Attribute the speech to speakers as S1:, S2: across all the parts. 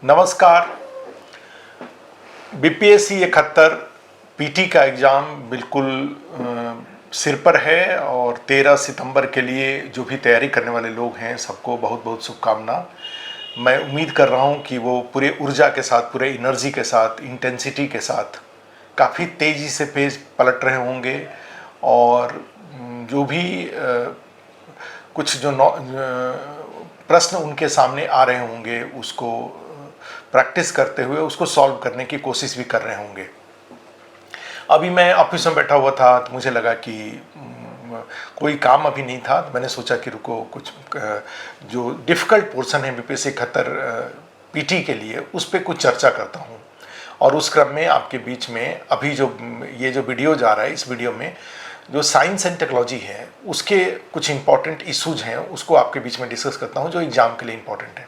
S1: नमस्कार। BPSC 71 PT का exam बिल्कुल सिर पर है और 13 सितंबर के लिए जो भी तैयारी करने वाले लोग हैं सबको बहुत बहुत शुभकामना। मैं उम्मीद कर रहा हूं कि वो पूरे ऊर्जा के साथ, पूरे एनर्जी के साथ, इंटेंसिटी के साथ काफ़ी तेज़ी से पेज पलट रहे होंगे और जो भी कुछ जो प्रश्न उनके सामने आ रहे होंगे उसको प्रैक्टिस करते हुए उसको सॉल्व करने की कोशिश भी कर रहे होंगे। अभी मैं ऑफिस में बैठा हुआ था तो मुझे लगा कि कोई काम अभी नहीं था, तो मैंने सोचा कि रुको कुछ जो डिफ़िकल्ट पोर्शन है बीपीएससी 71 पीटी के लिए उस पर कुछ चर्चा करता हूँ। और उस क्रम में आपके बीच में अभी जो ये जो वीडियो जा रहा है, इस वीडियो में जो साइंस एंड टेक्नोलॉजी है उसके कुछ इंपॉर्टेंट इशूज़ हैं उसको आपके बीच में डिस्कस करता हूँ जो एग्ज़ाम के लिए इम्पॉर्टेंट है।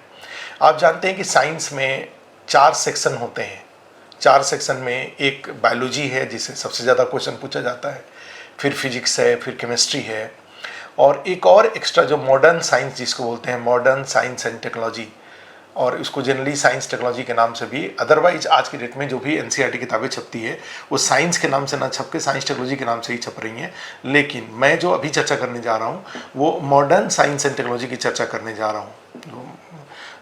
S1: आप जानते हैं कि साइंस में 4 सेक्शन होते हैं। 4 सेक्शन में एक बायोलॉजी है जिससे सबसे ज़्यादा क्वेश्चन पूछा जाता है, फिर फिजिक्स है, फिर केमिस्ट्री है और एक और एक्स्ट्रा जो मॉडर्न साइंस जिसको बोलते हैं मॉडर्न साइंस एंड टेक्नोलॉजी, और उसको जनरली साइंस टेक्नोलॉजी के नाम से भी, अदरवाइज आज की डेट में जो भी एनसीईआरटी किताबें छपती है वो साइंस के नाम से ना छप के साइंस टेक्नोलॉजी के नाम से ही छप रही हैं। लेकिन मैं जो अभी चर्चा करने जा रहा हूँ वो मॉडर्न साइंस एंड टेक्नोलॉजी की चर्चा करने जा रहा हूँ।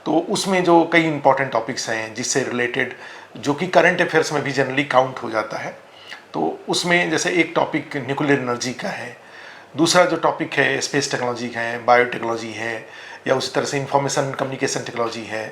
S1: तो उसमें जो कई इंपॉर्टेंट टॉपिक्स हैं जिससे रिलेटेड, जो कि करंट अफेयर्स में भी जनरली काउंट हो जाता है, तो उसमें जैसे एक टॉपिक न्यूक्लियर एनर्जी का है, दूसरा जो टॉपिक है स्पेस टेक्नोलॉजी का है, बायोटेक्नोलॉजी है, या उसी तरह से इंफॉर्मेशन कम्युनिकेशन टेक्नोलॉजी है,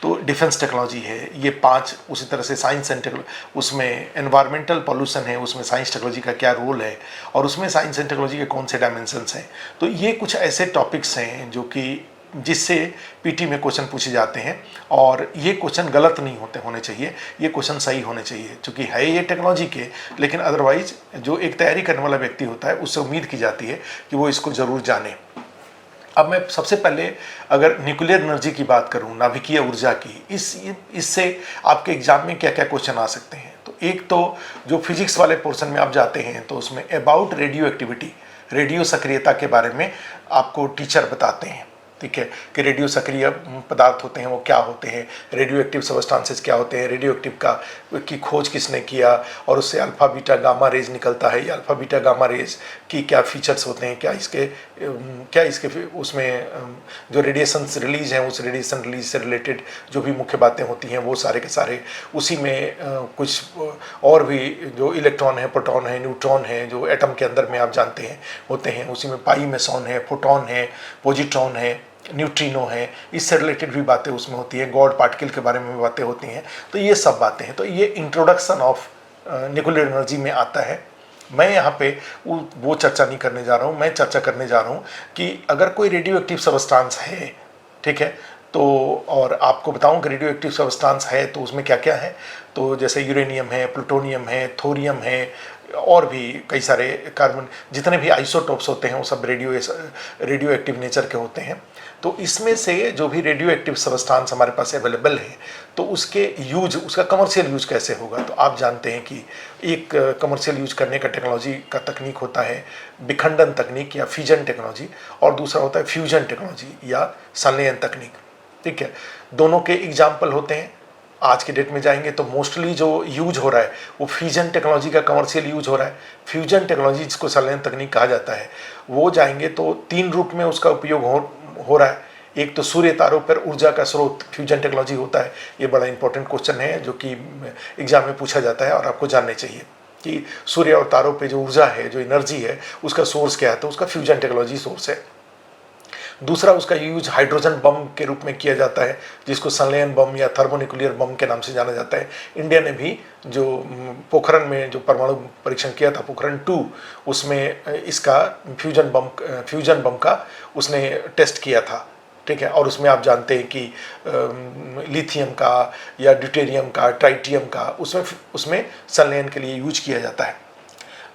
S1: तो डिफेंस टेक्नोलॉजी है। ये 5 उसी तरह से साइंस एंड टेक्नोलॉजी, उसमें एनवायरमेंटल पॉल्यूशन है, उसमें साइंस टेक्नोलॉजी का क्या रोल है और उसमें साइंस एंड टेक्नोलॉजी के कौन से डायमेंशंस हैं। तो ये कुछ ऐसे टॉपिक्स हैं जो कि जिससे पीटी में क्वेश्चन पूछे जाते हैं और ये क्वेश्चन गलत नहीं होने चाहिए, ये क्वेश्चन सही होने चाहिए, क्योंकि है ये टेक्नोलॉजी के, लेकिन अदरवाइज जो एक तैयारी करने वाला व्यक्ति होता है उससे उम्मीद की जाती है कि वो इसको ज़रूर जाने। अब मैं सबसे पहले अगर न्यूक्लियर एनर्जी की बात करूं, नाभिकीय ऊर्जा की, इससे आपके एग्जाम में क्या क्या क्वेश्चन आ सकते हैं। तो एक तो जो फिजिक्स वाले पोर्शन में आप जाते हैं तो उसमें अबाउट रेडियो एक्टिविटी, रेडियो सक्रियता के बारे में आपको टीचर बताते हैं, ठीक है, कि रेडियो सक्रिय पदार्थ होते हैं वो क्या होते हैं, रेडियो एक्टिव सबस्टांसेस क्या होते हैं, रेडियो एक्टिव की खोज किसने किया और उससे अल्फ़ा बीटा गामा रेज निकलता है, या अल्फ़ा बीटा गामा रेज की क्या फीचर्स होते हैं, क्या इसके उसमें जो रेडिएशंस रिलीज हैं उस रेडिएशन रिलीज से रिलेटेड जो भी मुख्य बातें होती हैं वो सारे के सारे उसी में कुछ और भी जो इलेक्ट्रॉन है, प्रोटॉन है, न्यूट्रॉन है, जो एटम के अंदर में आप जानते हैं होते हैं, उसी में पाई मेसॉन है, फोटॉन है, पोजिट्रॉन है, न्यूट्रिनो है, इससे रिलेटेड भी बातें उसमें होती हैं, गॉड पार्टिकल के बारे में भी बातें होती हैं। तो ये सब बातें हैं। तो ये इंट्रोडक्शन ऑफ न्यूक्लियर एनर्जी में आता है। मैं यहाँ पे वो चर्चा नहीं करने जा रहा हूँ, मैं चर्चा करने जा रहा हूँ कि अगर कोई रेडियो एक्टिव सबस्टांस है, ठीक है, तो और आपको बताऊँ कि रेडियो एक्टिव सबस्टांस है तो उसमें क्या क्या है। तो जैसे यूरेनियम है, प्लूटोनियम है, थोरियम है, और भी कई सारे कार्बन, जितने भी आइसोटोप्स होते हैं वो सब रेडियो एक्टिव नेचर के होते हैं। तो इसमें से जो भी रेडियो एक्टिव सबस्टांस हमारे पास अवेलेबल है तो उसके यूज, उसका कमर्शियल यूज कैसे होगा। तो आप जानते हैं कि एक कमर्शियल यूज करने का टेक्नोलॉजी का तकनीक होता है विखंडन तकनीक या फ्यूजन टेक्नोलॉजी, और दूसरा होता है फ्यूजन टेक्नोलॉजी या संलयन तकनीक, ठीक है। दोनों के एग्जाम्पल होते हैं। आज के डेट में जाएंगे तो मोस्टली जो यूज हो रहा है वो फ्यूजन टेक्नोलॉजी का कमर्शियल यूज हो रहा है। फ्यूजन टेक्नोलॉजी जिसको संलयन तकनीक कहा जाता है, वो जाएंगे तो 3 रूप में उसका उपयोग हो रहा है। एक तो सूर्य तारों पर ऊर्जा का स्रोत फ्यूजन टेक्नोलॉजी होता है। ये बड़ा इंपॉर्टेंट क्वेश्चन है जो कि एग्जाम में पूछा जाता है और आपको जानने चाहिए कि सूर्य और तारों पे जो ऊर्जा है, जो एनर्जी है, उसका सोर्स क्या है। तो उसका फ्यूजन टेक्नोलॉजी सोर्स है। दूसरा उसका यूज हाइड्रोजन बम के रूप में किया जाता है जिसको संलयन बम या थर्मोन्यूक्लियर बम के नाम से जाना जाता है। इंडिया ने भी जो पोखरण में जो परमाणु परीक्षण किया था, पोखरण 2, उसमें इसका फ्यूजन बम का उसने टेस्ट किया था, ठीक है। और उसमें आप जानते हैं कि लिथियम का या ड्यूटेरियम का, ट्राइटियम का उसमें संलयन के लिए यूज किया जाता है।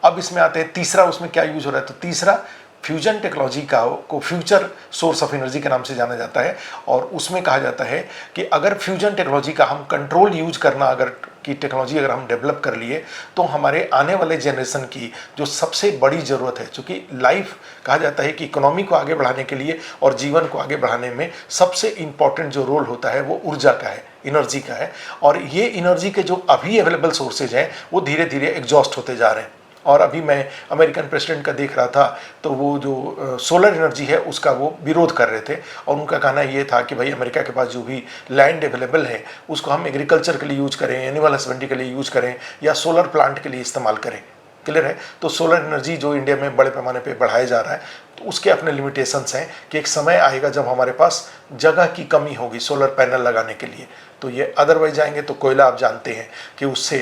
S1: अब इसमें आते हैं तीसरा, उसमें क्या यूज हो रहा है। तो तीसरा फ्यूजन टेक्नोलॉजी को फ्यूचर सोर्स ऑफ एनर्जी के नाम से जाना जाता है, और उसमें कहा जाता है कि अगर फ्यूजन टेक्नोलॉजी का हम कंट्रोल यूज करना अगर की टेक्नोलॉजी अगर हम डेवलप कर लिए तो हमारे आने वाले जनरेशन की जो सबसे बड़ी ज़रूरत है, चूँकि लाइफ कहा जाता है कि इकोनॉमी को आगे बढ़ाने के लिए और जीवन को आगे बढ़ाने में सबसे इम्पॉर्टेंट जो रोल होता है वो ऊर्जा का है, एनर्जी का है। और ये एनर्जी के जो अभी अवेलेबल सोर्सेज हैं वो धीरे धीरे एग्जॉस्ट होते जा रहे हैं। और अभी मैं अमेरिकन प्रेसिडेंट का देख रहा था तो वो जो सोलर एनर्जी है उसका वो विरोध कर रहे थे, और उनका कहना ये था कि भाई अमेरिका के पास जो भी लैंड अवेलेबल है उसको हम एग्रीकल्चर के लिए यूज करें, एनिमल हस्बेंड्री के लिए यूज करें या सोलर प्लांट के लिए इस्तेमाल करें। क्लियर है? तो सोलर एनर्जी जो इंडिया में बड़े पैमाने पे बढ़ाया जा रहा है तो उसके अपने लिमिटेशंस हैं कि एक समय आएगा जब हमारे पास जगह की कमी होगी सोलर पैनल लगाने के लिए। तो ये अदरवाइज जाएंगे तो कोयला आप जानते हैं कि उससे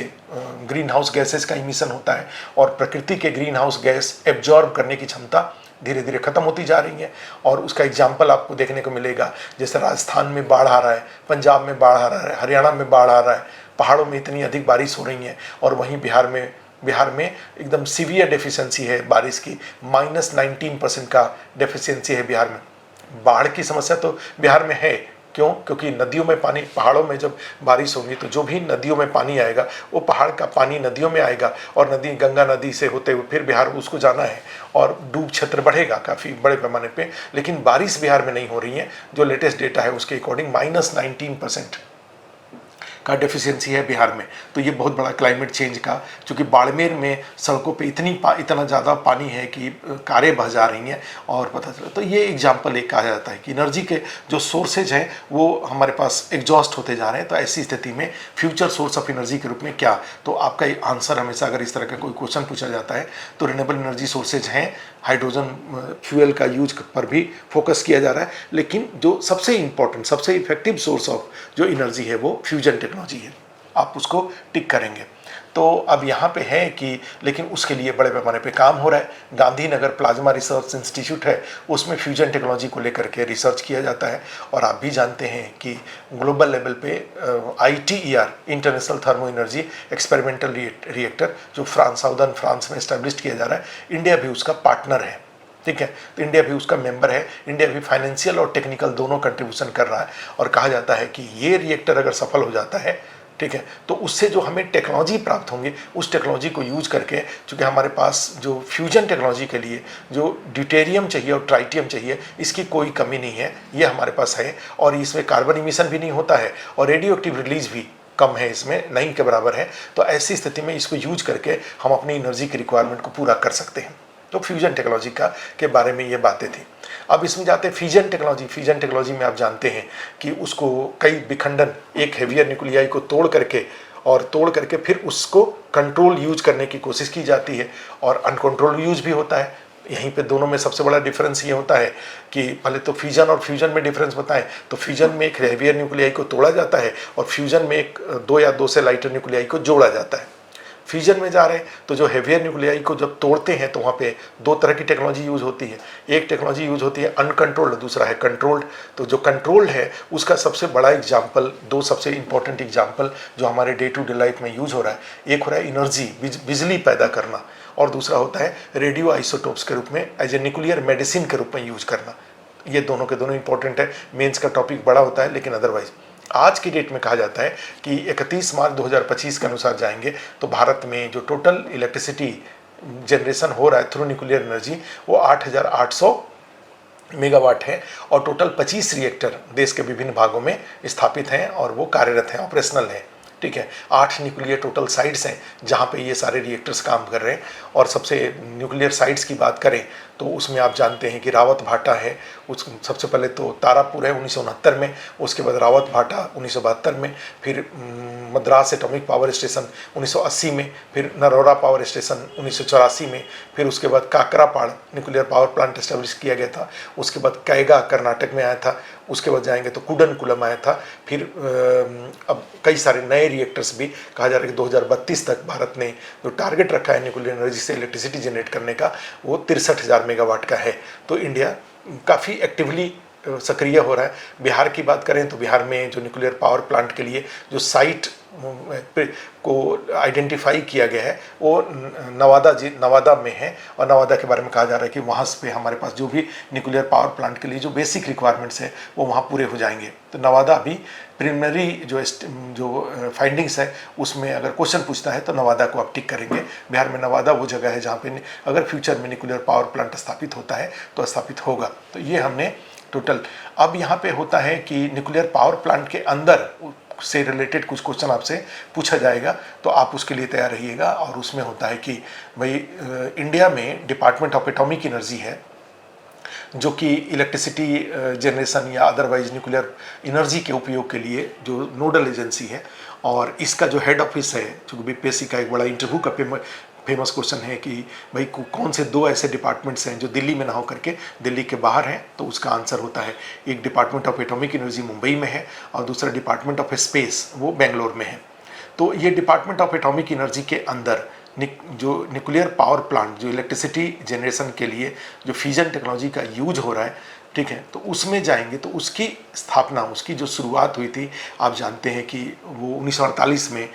S1: ग्रीन हाउस गैसेस का इमिशन होता है और प्रकृति के ग्रीन हाउस गैस एब्जॉर्ब करने की क्षमता धीरे धीरे खत्म होती जा रही है। और उसका एग्जाम्पल आपको देखने को मिलेगा, जैसे राजस्थान में बाढ़ आ रहा है, पंजाब में बाढ़ आ रहा है, हरियाणा में बाढ़ आ रहा है, पहाड़ों में इतनी अधिक बारिश हो रही है। और वहीं बिहार में एकदम सीवियर डेफिशिएंसी है बारिश की, -19% का डेफिशिएंसी है बिहार में। बाढ़ की समस्या तो बिहार में है, क्यों? क्योंकि नदियों में पानी, पहाड़ों में जब बारिश होगी तो जो भी नदियों में पानी आएगा वो पहाड़ का पानी नदियों में आएगा और नदी गंगा नदी से होते हुए फिर बिहार उसको जाना है और डूब क्षेत्र बढ़ेगा काफ़ी बड़े पैमाने पे। लेकिन बारिश बिहार में नहीं हो रही है, जो लेटेस्ट डेटा है उसके अकॉर्डिंग -19% का डेफिशिएंसी है बिहार में। तो ये बहुत बड़ा क्लाइमेट चेंज का, क्योंकि बाड़मेर में सड़कों पे इतना ज़्यादा पानी है कि कारें बह जा रही हैं और पता चला। तो ये एग्जाम्पल एक कहा जाता है कि एनर्जी के जो सोर्सेज हैं वो हमारे पास एग्जॉस्ट होते जा रहे हैं। तो ऐसी स्थिति में फ्यूचर सोर्स ऑफ एनर्जी के रूप में क्या, तो आपका आंसर हमेशा अगर इस तरह का कोई क्वेश्चन पूछा जाता है तो रिन्यूएबल एनर्जी सोर्सेज हैं। हाइड्रोजन फ्यूल का यूज पर भी फोकस किया जा रहा है, लेकिन जो सबसे इम्पोर्टेंट, सबसे इफेक्टिव सोर्स ऑफ जो एनर्जी है वो फ्यूजन टेक्नोलॉजी है। आप उसको टिक करेंगे। तो अब यहाँ पे है कि लेकिन उसके लिए बड़े पैमाने पे काम हो रहा है। गांधीनगर प्लाज्मा रिसर्च इंस्टीट्यूट है, उसमें फ्यूजन टेक्नोलॉजी को लेकर के रिसर्च किया जाता है। और आप भी जानते हैं कि ग्लोबल लेवल पे ITER, international thermo energy experimental reactor, जो साउदर्न फ्रांस में इस्टेब्लिश किया जा रहा है, इंडिया भी उसका पार्टनर है। ठीक है, तो इंडिया भी उसका मेंबर है। इंडिया भी फाइनेंशियल और टेक्निकल दोनों कंट्रीब्यूशन कर रहा है। और कहा जाता है कि ये रिएक्टर अगर सफल हो जाता है, ठीक है, तो उससे जो हमें टेक्नोलॉजी प्राप्त होंगी उस टेक्नोलॉजी को यूज करके, चूँकि हमारे पास जो फ्यूजन टेक्नोलॉजी के लिए जो ड्यूटेरियम चाहिए और ट्राइटियम चाहिए, इसकी कोई कमी नहीं है, ये हमारे पास है। और इसमें कार्बन इमिशन भी नहीं होता है और रेडियो एक्टिव रिलीज भी कम है, इसमें नहीं के बराबर है। तो ऐसी स्थिति में इसको यूज करके हम अपनी एनर्जी की रिक्वायरमेंट को पूरा कर सकते हैं। तो फ्यूजन टेक्नोलॉजी के बारे में ये बातें थी। अब इसमें जाते हैं फ्यूजन टेक्नोलॉजी। फ्यूजन टेक्नोलॉजी में आप जानते हैं कि उसको कई विखंडन, एक हेवियर न्यूक्लियाई को तोड़ करके फिर उसको कंट्रोल यूज करने की कोशिश की जाती है और अनकंट्रोल यूज भी होता है। यहीं पे दोनों में सबसे बड़ा डिफरेंस ये होता है कि पहले तो फ्यूजन और फ्यूजन में डिफरेंस बताएं तो फ्यूजन में एक हेवियर न्यूक्लियाई को तोड़ा जाता है और फ्यूजन में एक 2 या 2 से लाइटर न्यूक्लियाई को जोड़ा जाता है। फ्यूजन में जा रहे हैं तो जो हेवियर न्यूक्लियाई को जब तोड़ते हैं तो वहाँ पे 2 तरह की टेक्नोलॉजी यूज होती है। एक टेक्नोलॉजी यूज होती है अनकंट्रोल्ड, दूसरा है कंट्रोल्ड। तो जो कंट्रोल्ड है उसका सबसे बड़ा एग्जाम्पल, 2 सबसे इंपॉर्टेंट एग्जाम्पल जो हमारे डे टू डे लाइफ में यूज हो रहा है, एक हो रहा है एनर्जी, बिजली पैदा करना, और दूसरा होता है रेडियो आइसोटोप्स के रूप में एज ए न्यूक्लियर मेडिसिन के रूप में यूज करना। ये दोनों के दोनों इंपॉर्टेंट है। मेंस का टॉपिक बड़ा होता है, लेकिन अदरवाइज आज की डेट में कहा जाता है कि 31 मार्च 2025 के अनुसार जाएंगे तो भारत में जो टोटल इलेक्ट्रिसिटी जनरेशन हो रहा है थ्रू न्यूक्लियर एनर्जी वो 8,800 मेगावाट है। और टोटल 25 रिएक्टर देश के विभिन्न भागों में स्थापित हैं और वो कार्यरत हैं, ऑपरेशनल हैं। ठीक है, 8 न्यूक्लियर टोटल साइट्स हैं जहाँ पे ये सारे रिएक्टर्स काम कर रहे हैं। और सबसे न्यूक्लियर साइट्स की बात करें तो उसमें आप जानते हैं कि रावत भाटा है, उस सबसे पहले तो तारापुर है 1969 में, उसके बाद रावत भाटा 1972 में, फिर मद्रास एटॉमिक पावर स्टेशन 1980 में, फिर नरोरा पावर स्टेशन 1984 में, फिर उसके बाद काकरापाड़ न्यूक्लियर पावर प्लांट एस्टेब्लिश किया गया था। उसके बाद कैगा कर्नाटक में आया था। उसके बाद जाएंगे तो कुडनकुलम आया था। फिर अब कई सारे नए रिएक्टर्स भी, कहा जा रहा है कि 2032 तक भारत ने जो टारगेट रखा है न्यूक्लियर एनर्जी से इलेक्ट्रिसिटी जनरेट करने का वो 63,000 मेगावाट का है। तो इंडिया काफ़ी एक्टिवली सक्रिय हो रहा है। बिहार की बात करें तो बिहार में जो न्यूक्लियर पावर प्लांट के लिए जो साइट को आइडेंटिफाई किया गया है वो नवादा में है, और नवादा के बारे में कहा जा रहा है कि वहाँ पे हमारे पास जो भी न्यूक्लियर पावर प्लांट के लिए जो बेसिक रिक्वायरमेंट्स है वो वहाँ पूरे हो जाएंगे। तो नवादा अभी प्रिलिमिनरी जो फाइंडिंग्स है उसमें अगर क्वेश्चन पूछता है तो नवादा को आप टिक करेंगे। बिहार में नवादा वो जगह है जहाँ पे अगर फ्यूचर में न्यूक्लियर पावर प्लांट स्थापित होता है तो स्थापित होगा। तो ये हमने टोटल। अब यहाँ पे होता है कि न्यूक्लियर पावर प्लांट के अंदर से रिलेटेड कुछ क्वेश्चन आपसे पूछा जाएगा, तो आप उसके लिए तैयार रहिएगा। और उसमें होता है कि भाई इंडिया में डिपार्टमेंट ऑफ एटॉमिक एनर्जी है, जो कि इलेक्ट्रिसिटी जनरेशन या अदरवाइज न्यूक्लियर एनर्जी के उपयोग के लिए जो नोडल एजेंसी है। और इसका जो हेड ऑफिस है, जो बीपीएससी का एक बड़ा इंटरव्यू का फेमस क्वेश्चन है कि भाई कौन से दो ऐसे डिपार्टमेंट्स हैं जो दिल्ली में ना हो करके दिल्ली के बाहर हैं, तो उसका आंसर होता है एक department of atomic energy Mumbai में है और दूसरा डिपार्टमेंट ऑफ स्पेस वो बेंगलोर में है। तो ये डिपार्टमेंट ऑफ एटॉमिक एनर्जी के अंदर जो न्यूक्लियर पावर प्लांट जो इलेक्ट्रिसिटी जनरेशन के लिए जो फ्यूजन टेक्नोलॉजी का यूज हो रहा है, ठीक है, तो उसमें जाएंगे। तो उसकी स्थापना, उसकी जो शुरुआत हुई थी, आप जानते हैं कि वो 1948 में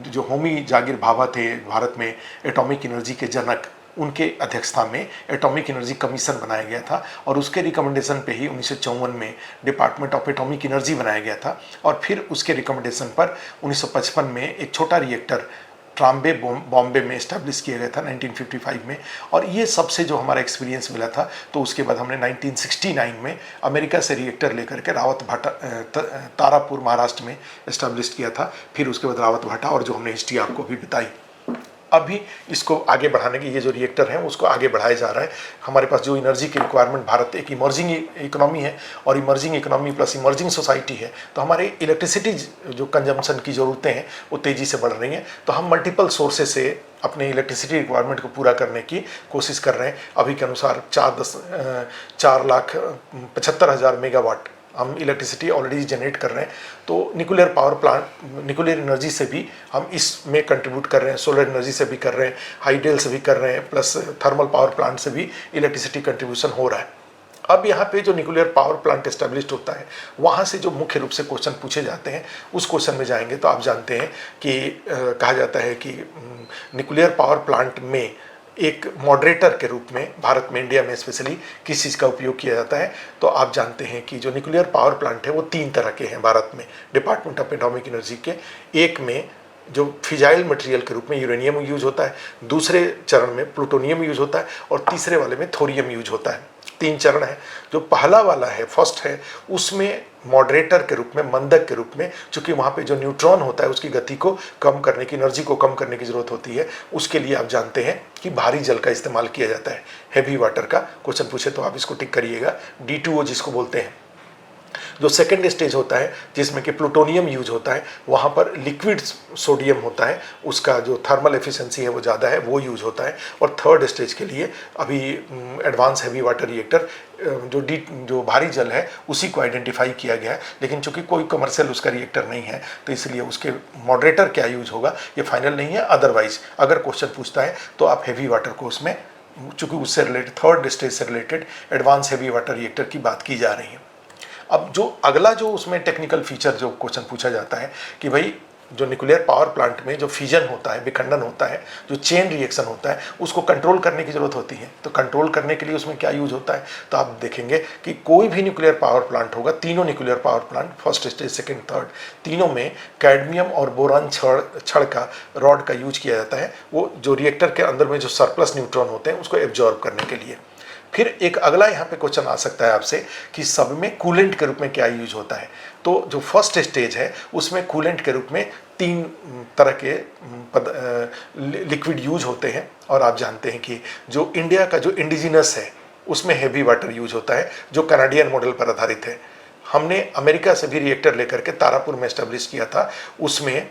S1: जो होमी जागिर भाभा थे भारत में एटॉमिक एनर्जी के जनक, उनके अध्यक्षता में एटॉमिक एनर्जी कमीशन बनाया गया था और उसके रिकमेंडेशन पे ही 1954 में डिपार्टमेंट ऑफ एटॉमिक एनर्जी बनाया गया था। और फिर उसके रिकमेंडेशन पर 1955 में एक छोटा रिएक्टर ट्राम्बे बॉम्बे में इस्टेब्लिश किया गया था 1955 में। और ये सबसे जो हमारा एक्सपीरियंस मिला था, तो उसके बाद हमने 1969 में अमेरिका से रिएक्टर लेकर के रावत भाटा तारापुर महाराष्ट्र में इस्टेब्लिश किया था। फिर उसके बाद रावत भाटा और जो हमने हिस्ट्री आपको अभी बताई। अभी इसको आगे बढ़ाने के ये जो रिएक्टर हैं उसको आगे बढ़ाया जा रहा है। हमारे पास जो एनर्जी की रिक्वायरमेंट, भारत एक इमर्जिंग इकोनॉमी है और emerging economy plus emerging society है, तो हमारे इलेक्ट्रिसिटी जो कंजम्पशन की ज़रूरतें हैं वो तेज़ी से बढ़ रही हैं। तो हम मल्टीपल सोर्सेज से अपने इलेक्ट्रिसिटी रिक्वायरमेंट को पूरा करने की कोशिश कर रहे हैं। अभी के अनुसार 4,75,000 मेगावाट हम इलेक्ट्रिसिटी ऑलरेडी जनरेट कर रहे हैं। तो nuclear power plant, nuclear energy से भी हम इसमें कंट्रीब्यूट कर रहे हैं, सोलर एनर्जी से भी कर रहे हैं, हाइडल से भी कर रहे हैं, प्लस थर्मल पावर प्लांट से भी इलेक्ट्रिसिटी कंट्रीब्यूशन हो रहा है। अब यहाँ पे जो न्यूक्लियर पावर प्लांट एस्टेब्लिश्ड होता है, वहाँ से जो मुख्य रूप से क्वेश्चन पूछे जाते हैं, उस क्वेश्चन में जाएंगे तो आप जानते हैं कि कहा जाता है कि न्यूक्लियर पावर प्लांट में एक मॉडरेटर के रूप में भारत में, इंडिया में स्पेशली किस चीज़ का उपयोग किया जाता है। तो आप जानते हैं कि जो न्यूक्लियर पावर प्लांट है वो 3 तरह के हैं भारत में डिपार्टमेंट ऑफ एटॉमिक एनर्जी के। एक में जो फिजाइल मटेरियल के रूप में यूरेनियम यूज होता है, दूसरे चरण में प्लूटोनियम यूज होता है और तीसरे वाले में थोरियम यूज होता है। 3 चरण है। जो पहला वाला है, फर्स्ट है, उसमें मॉडरेटर के रूप में, मंदक के रूप में, चूंकि वहाँ पे जो न्यूट्रॉन होता है उसकी गति को कम करने की, एनर्जी को कम करने की ज़रूरत होती है, उसके लिए आप जानते हैं कि भारी जल का इस्तेमाल किया जाता है। हैवी वाटर का क्वेश्चन पूछे तो आप इसको टिक करिएगा, D2O जिसको बोलते हैं। जो सेकेंड स्टेज होता है जिसमें कि प्लूटोनियम यूज होता है, वहाँ पर लिक्विड सोडियम होता है, उसका जो थर्मल एफिशिएंसी है वो ज़्यादा है, वो यूज होता है। और थर्ड स्टेज के लिए अभी एडवांस हैवी वाटर रिएक्टर जो भारी जल है उसी को आइडेंटिफाई किया गया है, लेकिन चूंकि कोई कमर्शियल उसका रिएक्टर नहीं है तो इसलिए उसके मॉडरेटर क्या यूज होगा ये फाइनल नहीं है। अदरवाइज अगर क्वेश्चन पूछता है तो आप हैवी वाटर को उसमें, चूंकि उससे रिलेटेड थर्ड स्टेज से related advance heavy water reactor की बात की जा रही है। अब जो अगला जो उसमें टेक्निकल फीचर जो क्वेश्चन पूछा जाता है कि भाई जो न्यूक्लियर पावर प्लांट में जो फिजन होता है, विखंडन होता है, जो चेन रिएक्शन होता है, उसको कंट्रोल करने की ज़रूरत होती है। तो कंट्रोल करने के लिए उसमें क्या यूज होता है, तो आप देखेंगे कि कोई भी न्यूक्लियर पावर प्लांट होगा, तीनों nuclear power plant first stage, second, third, तीनों में कैडमियम और बोरान छड़ का रॉड का यूज किया जाता है। वो जो रिएक्टर के अंदर में जो सरप्लस न्यूट्रॉन होते हैं उसको एब्जॉर्ब करने के लिए। फिर एक अगला यहाँ पे क्वेश्चन आ सकता है आपसे कि सब में कूलेंट के रूप में क्या यूज होता है। तो जो फर्स्ट स्टेज है उसमें कूलेंट के रूप में 3 तरह के लिक्विड यूज होते हैं। और आप जानते हैं कि जो इंडिया का जो इंडिजिनस है उसमें हैवी वाटर यूज होता है, जो कनाडियन मॉडल पर आधारित है। हमने अमेरिका से भी रिएक्टर लेकर के तारापुर में एस्टेब्लिश किया था, उसमें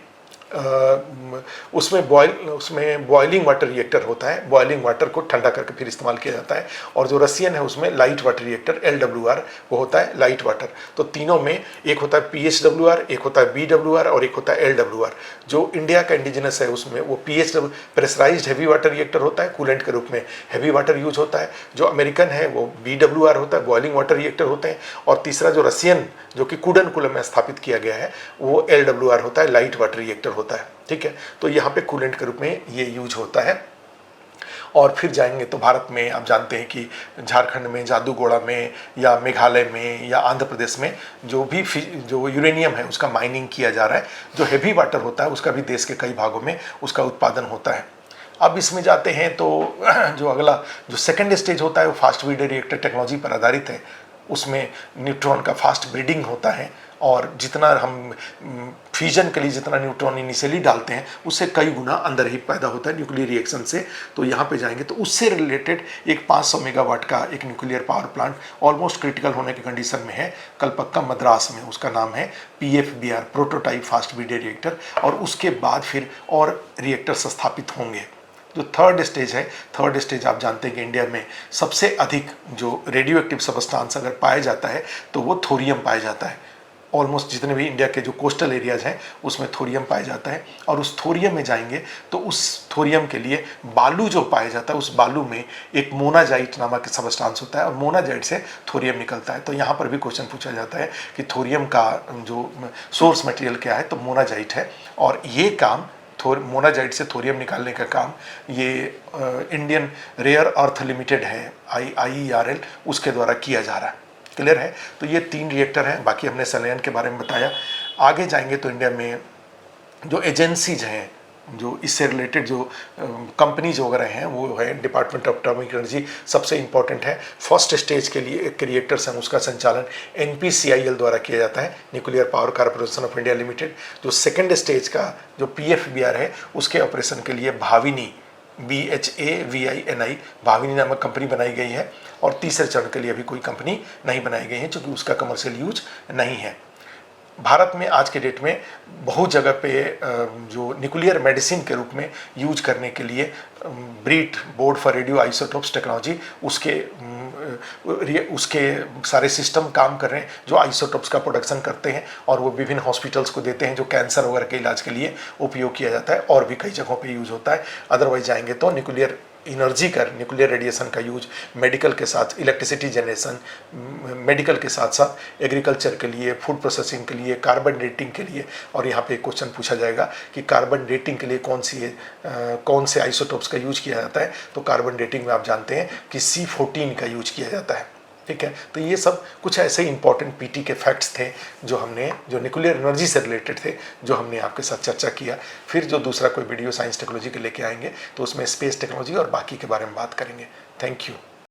S1: उसमें बॉइलिंग वाटर रिएक्टर होता है, बॉइलिंग वाटर को ठंडा करके फिर इस्तेमाल किया जाता है। और जो रसियन है उसमें लाइट वाटर रिएक्टर LWR वो होता है लाइट वाटर। तो तीनों में एक होता है PHWR, एक होता है BWR और एक होता है LWR। जो इंडिया का इंडिजिनस है उसमें वो PHW pressurised heavy water reactor होता है, कूलेंट के रूप में हैवी वाटर यूज होता है। जो अमेरिकन है वो BWR होता है, बॉइलिंग वाटर रिएक्टर होते हैं। और तीसरा जो रसियन जो कि कुडनकुलम में स्थापित किया गया है वो LWR होता है, लाइट वाटर रिएक्टर होता है। ठीक है, तो यहाँ पे कूलेंट के रूप में ये यूज होता है। और फिर जाएंगे तो भारत में आप जानते हैं कि झारखंड में जादूगोड़ा में या मेघालय में या आंध्र प्रदेश में जो यूरेनियम है उसका माइनिंग किया जा रहा है। जो हेवी वाटर होता है उसका भी देश के कई भागों में उसका उत्पादन होता है। अब इसमें जाते हैं तो जो अगला जो सेकेंड स्टेज होता है वो फास्ट ब्रीडर रिएक्टर टेक्नोलॉजी पर आधारित है। उसमें न्यूट्रॉन का फास्ट ब्रीडिंग होता है और जितना हम फ्यूजन के लिए जितना न्यूट्रॉन इनिशियली डालते हैं उससे कई गुना अंदर ही पैदा होता है न्यूक्लियर रिएक्शन से। तो यहाँ पे जाएंगे तो उससे रिलेटेड एक 500 मेगावाट का एक nuclear power plant almost critical होने की कंडीशन में है कलपक्का मद्रास में। उसका नाम है PFBR, prototype fast breeder reactor. और उसके बाद फिर और रिएक्टर्स स्थापित होंगे। जो थर्ड स्टेज है, थर्ड स्टेज आप जानते हैं कि इंडिया में सबसे अधिक जो रेडियो एक्टिव सब्सटेंस अगर पाया जाता है तो वो थोरियम पाया जाता है। ऑलमोस्ट जितने भी इंडिया के जो कोस्टल एरियाज हैं उसमें थोरियम पाया जाता है। और उस थोरियम में जाएंगे तो उस थोरियम के लिए बालू जो पाया जाता है उस बालू में एक मोनाजाइट नामक सब्सटेंस होता है और मोनाजाइट से थोरियम निकलता है। तो यहाँ पर भी क्वेश्चन पूछा जाता है कि थोरियम का जो सोर्स मटेरियल क्या है, तो मोनाजाइट है। और ये काम मोनाजाइट से थोरियम निकालने का काम ये इंडियन रेयर अर्थ लिमिटेड है, IERL, उसके द्वारा किया जा रहा है। क्लियर है? तो ये 3 रिएक्टर हैं। बाकी हमने संलयन के बारे में बताया। आगे जाएंगे तो इंडिया में जो एजेंसीज हैं, जो इससे रिलेटेड जो कंपनीज वगैरह हैं वो है डिपार्टमेंट ऑफ एटॉमिक एनर्जी सबसे इंपॉर्टेंट है। फर्स्ट स्टेज के लिए एक रिएक्टर्स हैं उसका संचालन NPCIL द्वारा किया जाता है, nuclear power corporation of India limited. जो सेकेंड स्टेज का जो PFBR है उसके ऑपरेशन के लिए भाविनी BHAVINI भाविनी नामक कंपनी बनाई गई है। और तीसरे चरण के लिए अभी कोई कंपनी नहीं बनाई गई है क्योंकि उसका कमर्शियल यूज नहीं है। भारत में आज के डेट में बहुत जगह पे जो न्यूक्लियर मेडिसिन के रूप में यूज करने के लिए BRIT board for radio isotopes technology उसके सारे सिस्टम काम कर रहे हैं जो आइसोटोप्स का प्रोडक्शन करते हैं और वो विभिन्न हॉस्पिटल्स को देते हैं जो कैंसर वगैरह के इलाज के लिए उपयोग किया जाता है और भी कई जगहों पे यूज होता है। अदरवाइज जाएंगे तो न्यूक्लियर एनर्जी का, न्यूक्लियर रेडिएशन का यूज मेडिकल के साथ, इलेक्ट्रिसिटी जनरेशन, मेडिकल के साथ साथ एग्रीकल्चर के लिए, फूड प्रोसेसिंग के लिए, कार्बन डेटिंग के लिए। और यहाँ पे एक क्वेश्चन पूछा जाएगा कि कार्बन डेटिंग के लिए कौन से आइसोटोप्स का यूज किया जाता है। तो कार्बन डेटिंग में आप जानते हैं कि C14 का यूज किया जाता है। ठीक है, तो ये सब कुछ ऐसे इंपॉर्टेंट PT के फैक्ट्स थे जो न्यूक्लियर एनर्जी से रिलेटेड थे, जो हमने आपके साथ चर्चा किया। फिर जो दूसरा कोई वीडियो साइंस टेक्नोलॉजी के लेके आएंगे तो उसमें स्पेस टेक्नोलॉजी और बाकी के बारे में बात करेंगे। Thank you.